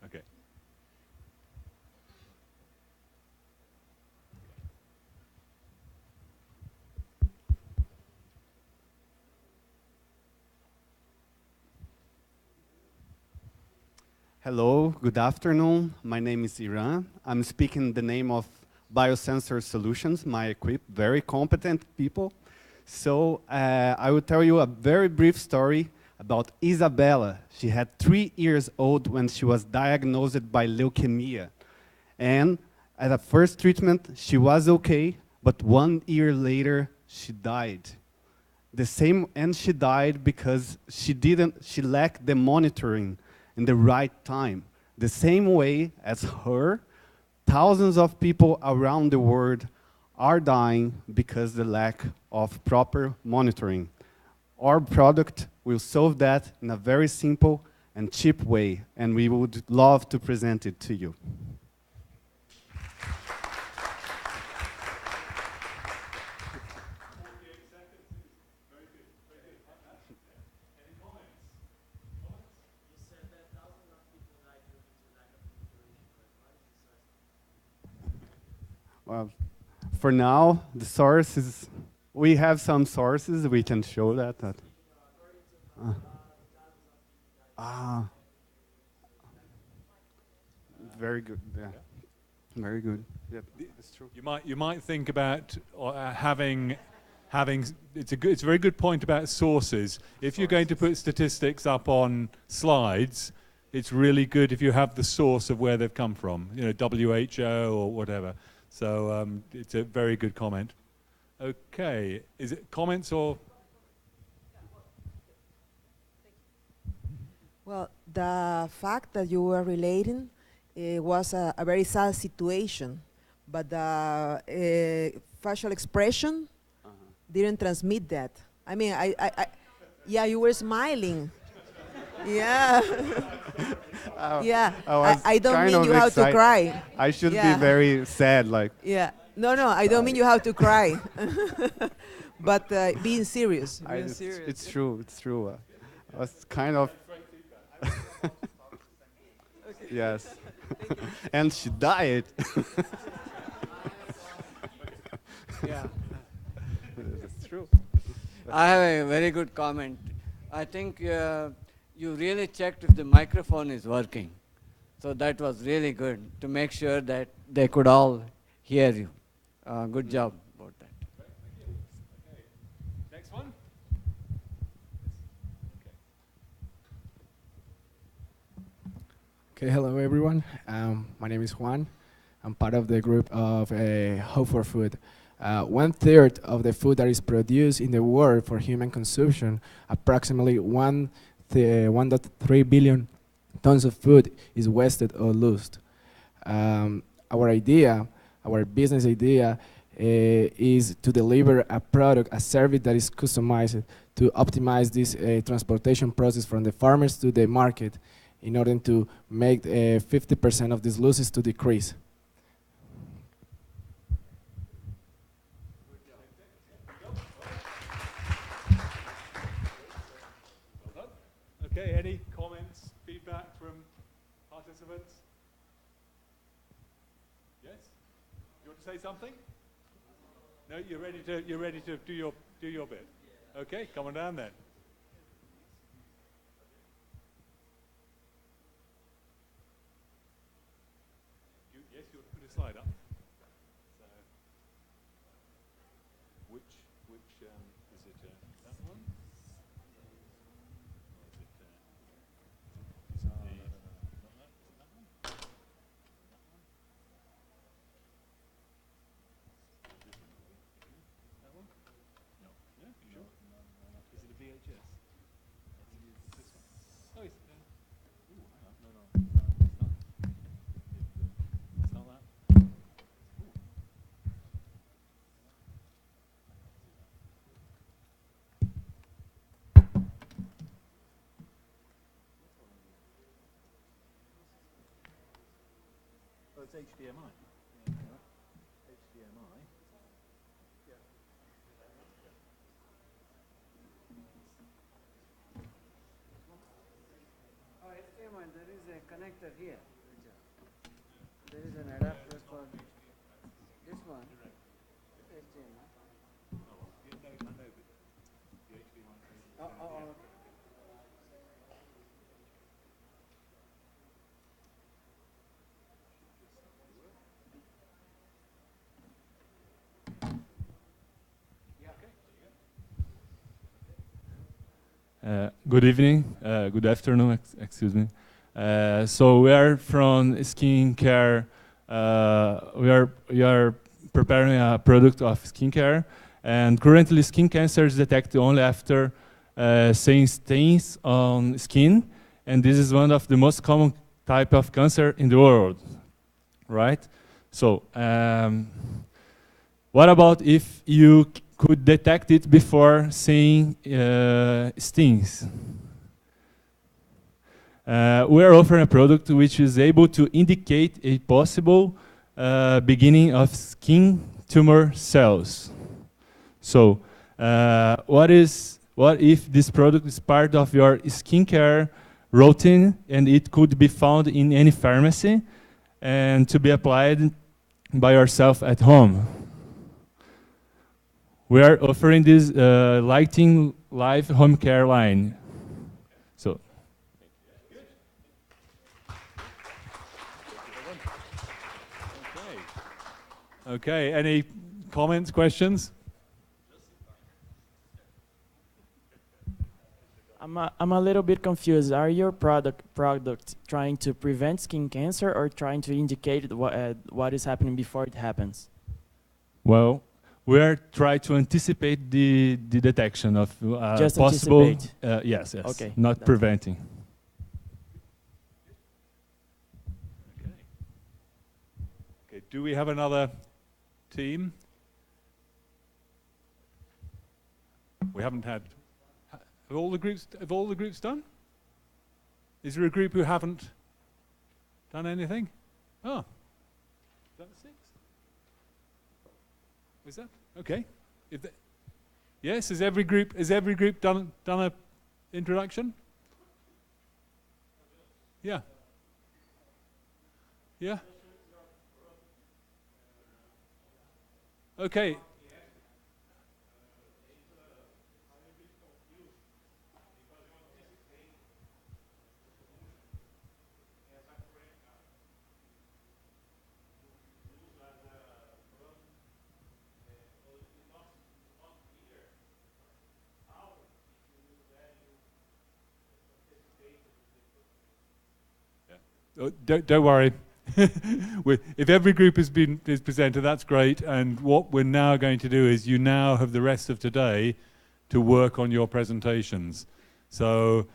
Okay. Hello, good afternoon. My name is Iran. I'm speaking in the name of Biosensor Solutions, my equip, very competent people. So I will tell you a very brief story about Isabella. She had 3 years old when she was diagnosed by leukemia. And at the first treatment, she was okay, but 1 year later, she died. And she died because she lacked the monitoring in the right time. The same way as her, thousands of people around the world are dying because of the lack of proper monitoring. Our product will solve that in a very simple and cheap way, and we would love to present it to you. Well, for now, the source is, we have some sources, we can show that. Very good, yeah. Very good. Yep, that's true. You might think about having it's a very good point about sources. If you're going to put statistics up on slides, it's really good if you have the source of where they've come from, WHO or whatever. So it's a very good comment. Okay, is it comments or? Well, the fact that you were relating was a very sad situation, but the facial expression didn't transmit that. I mean, yeah, you were smiling. Yeah. Oh, yeah. I I don't mean you have to excited. cry. I should Yeah. be very sad, like. Yeah. No, no, I don't mean you have to cry. But being serious. It's true. It's true. I was kind of. Yes. And she died. Yeah. That's true. I have a very good comment. I think you really checked if the microphone is working. So that was really good to make sure that they could all hear you. Good job about that. Great, thank you. Okay. Next one. Okay, hello everyone. My name is Juan. I'm part of the group of Hope for Food. 1/3 of the food that is produced in the world for human consumption, approximately 1.3 billion tons of food is wasted or lost. Our idea, our business idea, is to deliver a product, a service that is customized to optimize this transportation process from the farmers to the market in order to make 50% of these losses to decrease. Well done. Okay, any comments, feedback from participants? Yes? You want to say something? No, you're ready to do your bit. Okay, come on down then. Yes, you want to put a slide up. So, which is it? That one? Or is it? Is it the? Not that? Is it that one? That one? That one? No. No? You sure? Is it a VHS? This one. Oh, it's ooh, hang on. No, it's not. It's not that. Oh, it's HDMI. HDMI. Oh, HDMI, there is a connector here. There is an adapter for this one. HDMI. Okay. Good evening, good afternoon, excuse me. So we are from skincare. We are preparing a product of skincare, and currently skin cancer is detected only after seeing stains on skin, and this is one of the most common type of cancer in the world, right? So what about if you could detect it before seeing stings? We are offering a product which is able to indicate a possible beginning of skin tumor cells. So, what if this product is part of your skincare routine and it could be found in any pharmacy and to be applied by yourself at home? We are offering this Lighting Live home care line. So. Okay, any comments, questions? I'm a little bit confused. Are your product trying to prevent skin cancer or trying to indicate what is happening before it happens? Well, we are trying to anticipate the detection of Just possible. anticipate. Yes. Okay. Not preventing. Okay. Do we have another team? We haven't had. Have all the groups done? Is there a group who haven't done anything? Oh. Is that the 6? Is that okay? Yes, has every group done a introduction? Yeah. Yeah. Okay. Oh, don't worry. If every group is presented, that's great. And what we're now going to do is you now have the rest of today to work on your presentations. So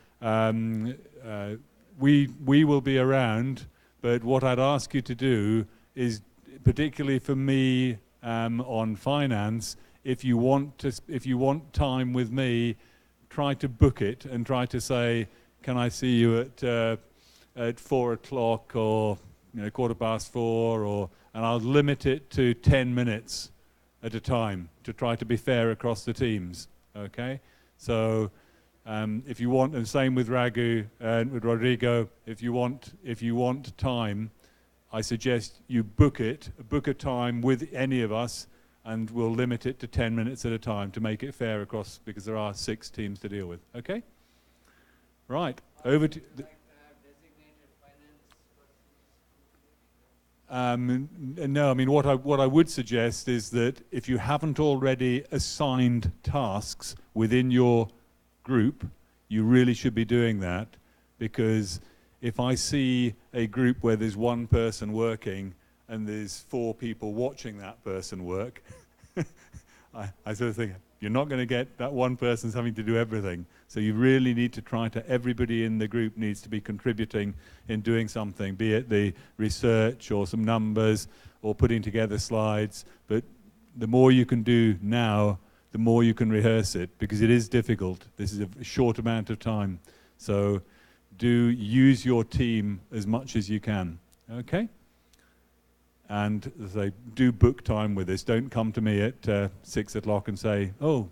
we will be around, but what I'd ask you to do is, particularly for me on finance, if you want time with me, try to book it and try to say, can I see you at 4 o'clock or 4:15, and I'll limit it to 10 minutes at a time to try to be fair across the teams. Okay, so if you want, and same with Raghu and with Rodrigo, if you want time, I suggest you book a time with any of us, and we'll limit it to 10 minutes at a time to make it fair across, because there are 6 teams to deal with. Okay, right, over to. No, I mean, what I would suggest is that if you haven't already assigned tasks within your group, you really should be doing that, because if I see a group where there's one person working and there's 4 people watching that person work, I sort of think, you're not going to get that one person's having to do everything. So you really need to try to, everybody in the group needs to be contributing in doing something, be it the research or some numbers or putting together slides. But the more you can do now, the more you can rehearse it, because it is difficult. This is a short amount of time. So do use your team as much as you can, okay? And as I do book time with this. Don't come to me at 6 o'clock and say, oh,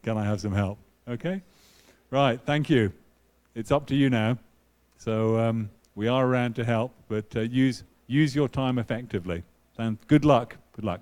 can I have some help? Okay? Right, thank you. It's up to you now. So we are around to help, but use your time effectively. And good luck. Good luck.